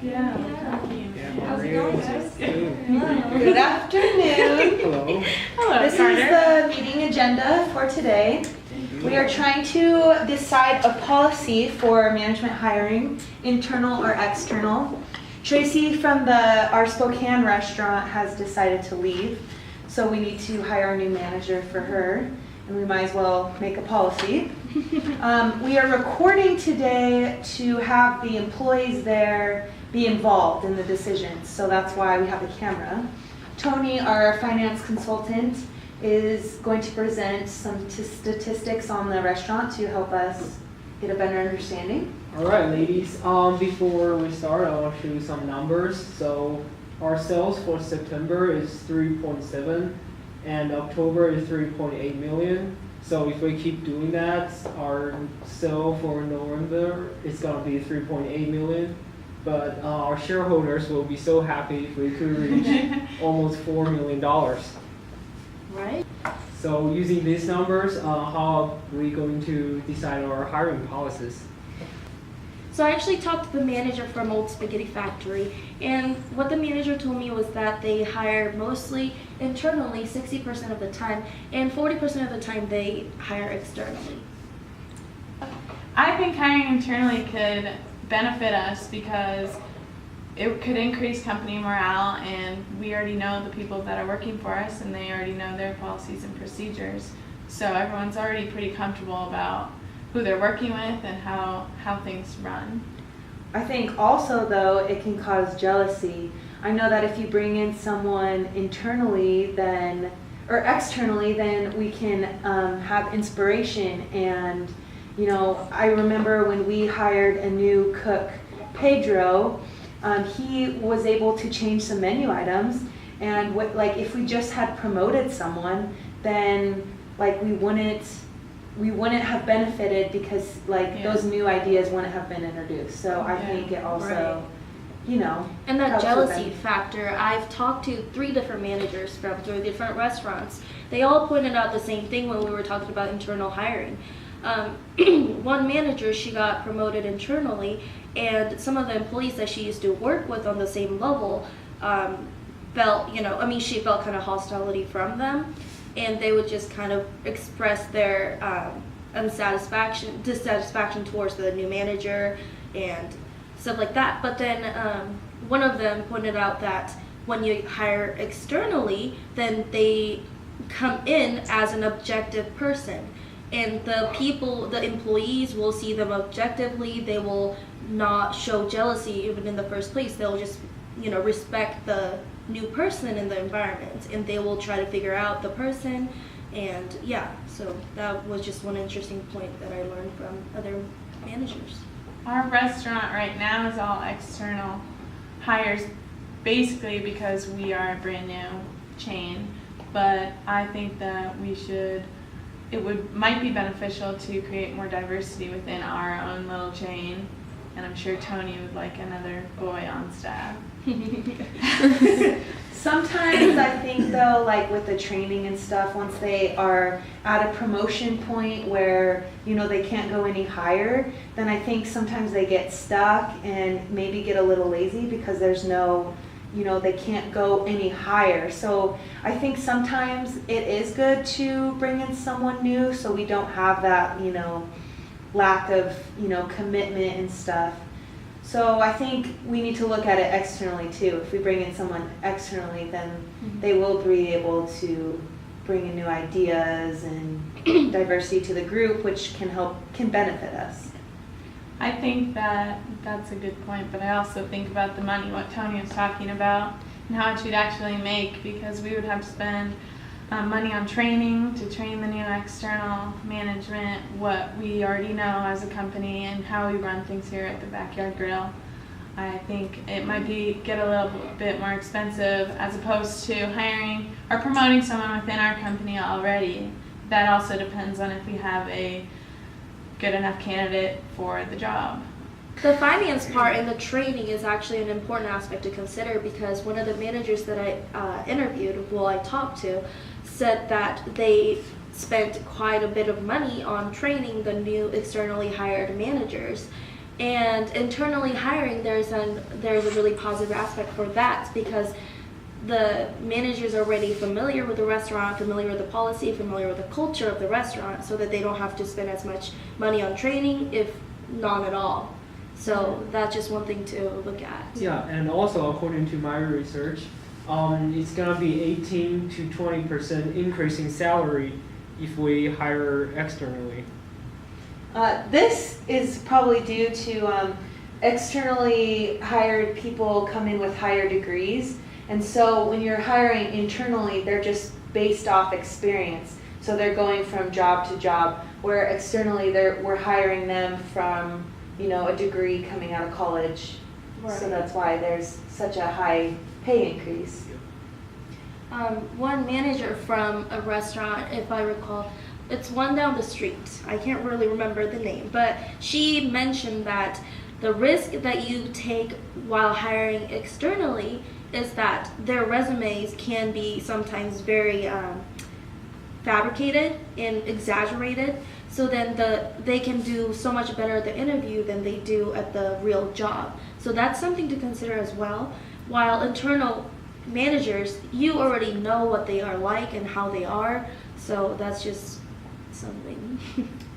Yeah. How's it going, guys? Good afternoon. Hello. Hello, This is Carter. the meeting agenda for today. We are trying to decide a policy for management hiring, internal or external. Tracy from our Spokane restaurant has decided to leave, so we need to hire a new manager for her, and we might as well make a policy. We are recording today to have the employees there be involved in the decisions, so that's why we have the camera. Tony, our finance consultant, is going to present some statistics on the restaurant to help us get a better understanding. All right, ladies. Before we start, I want to show you some numbers. So our sales for September is 3.7, and October is 3.8 million. So if we keep doing that, our sale for November is gonna be 3.8 million. But our shareholders will be so happy if we could reach almost $4 million. Right? So using these numbers, how are we going to decide our hiring policies? So I actually talked to the manager from Old Spaghetti Factory, and what the manager told me was that they hire mostly internally 60% of the time, and 40% of the time they hire externally. I think hiring internally could benefit us because it could increase company morale, and we already know the people that are working for us and they already know their policies and procedures. So everyone's already pretty comfortable about who they're working with and how things run. I think also though it can cause jealousy. I know that if you bring in someone internally or externally, then we can have inspiration. And I remember when we hired a new cook, Pedro, he was able to change some menu items, and if we just had promoted someone, then we wouldn't have benefited because those new ideas wouldn't have been introduced. So I think it also, And that helps with jealousy them. factor, factor, I've talked to 3 different managers from 3 different restaurants. They all pointed out the same thing when we were talking about internal hiring. One manager, she got promoted internally, and some of the employees that she used to work with on the same level felt, she felt kind of hostility from them, and they would just kind of express their dissatisfaction towards the new manager and stuff like that. But then one of them pointed out that when you hire externally, then they come in as an objective person. And the employees will see them objectively. They will not show jealousy even in the first place. They'll just, respect the new person in the environment, and they will try to figure out the person. And so that was just one interesting point that I learned from other managers. Our restaurant right now is all external hires, basically because we are a brand new chain. But I think that might be beneficial to create more diversity within our own little chain, and I'm sure Tony would like another boy on staff. Sometimes I think though, with the training and stuff, once they are at a promotion point where, they can't go any higher, then I think sometimes they get stuck and maybe get a little lazy because there's no, they can't go any higher. So I think sometimes it is good to bring in someone new so we don't have that, lack of, commitment and stuff. So I think we need to look at it externally too. If we bring in someone externally, then they will be able to bring in new ideas and diversity to the group, which can benefit us. I think that that's a good point, but I also think about the money, what Tony was talking about, and how much we'd actually make, because we would have to spend money on training to train the new external management, what we already know as a company and how we run things here at the Backyard Grill. I think it might get a little bit more expensive as opposed to hiring or promoting someone within our company already. That also depends on if we have a good enough candidate for the job. The finance part and the training is actually an important aspect to consider, because one of the managers that I I talked to, said that they spent quite a bit of money on training the new externally hired managers. And internally hiring, there's a really positive aspect for that because the manager's already familiar with the restaurant, familiar with the policy, familiar with the culture of the restaurant, so that they don't have to spend as much money on training, if none at all. So that's just one thing to look at. Yeah, and also according to my research, it's gonna be 18 to 20% increase in salary if we hire externally. This is probably due to externally hired people come in with higher degrees. And so when you're hiring internally, they're just based off experience. So they're going from job to job, where externally we're hiring them from, a degree coming out of college. Right. So that's why there's such a high pay increase. One manager from a restaurant, if I recall, it's one down the street. I can't really remember the name, but she mentioned that the risk that you take while hiring externally is that their resumes can be sometimes very fabricated and exaggerated. So then they can do so much better at the interview than they do at the real job. So that's something to consider as well. While internal managers, you already know what they are like and how they are. So that's just something.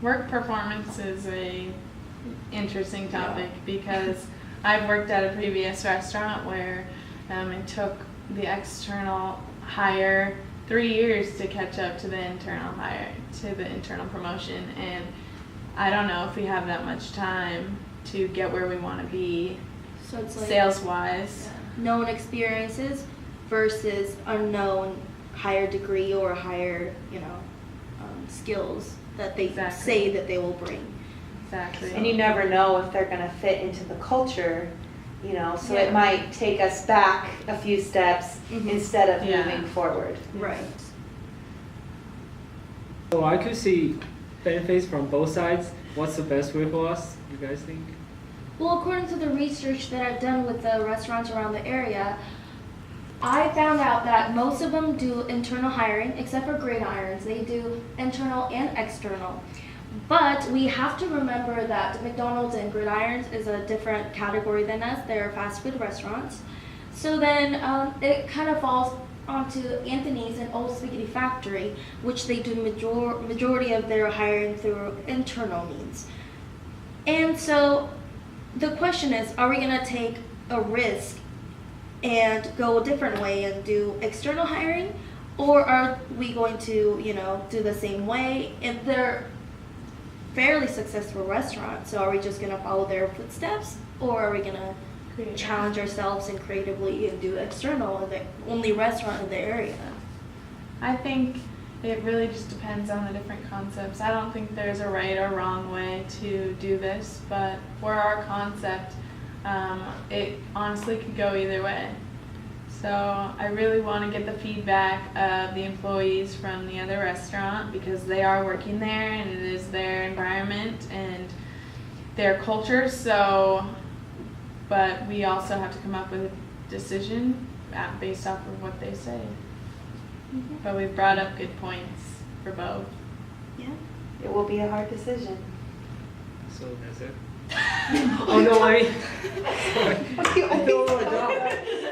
Work performance is a interesting topic because I've worked at a previous restaurant where it took the external hire 3 years to catch up to the internal hire, to the internal promotion, and I don't know if we have that much time to get where we want to be So it's like sales wise. known experiences versus unknown higher degree or higher, skills that they Exactly. say that they will bring. Exactly. And you never know if they're going to fit into the culture, so Yeah. it might take us back a few steps Mhm. instead of Yeah. moving forward. Right. So I could see benefits from both sides. What's the best way for us, you guys think? Well, according to the research that I've done with the restaurants around the area, I found out that most of them do internal hiring, except for Gridirons. They do internal and external. But we have to remember that McDonald's and Gridirons is a different category than us. They're fast food restaurants. So then it kind of falls onto Anthony's and Old Spaghetti Factory, which they do majority of their hiring through internal means. And so the question is, are we going to take a risk and go a different way and do external hiring, or are we going to, do the same way? If they're fairly successful restaurants, so are we just going to follow their footsteps, or are we going to Creative. challenge ourselves and creatively and do external in the only restaurant in the area? I think it really just depends on the different concepts. I don't think there's a right or wrong way to do this, but for our concept, it honestly could go either way. So I really want to get the feedback of the employees from the other restaurant because they are working there and it is their environment and their culture. So, but we also have to come up with a decision based off of what they say. But we've brought up good points for both. Yeah. It will be a hard decision. So that's it. Oh no, sorry. I don't want to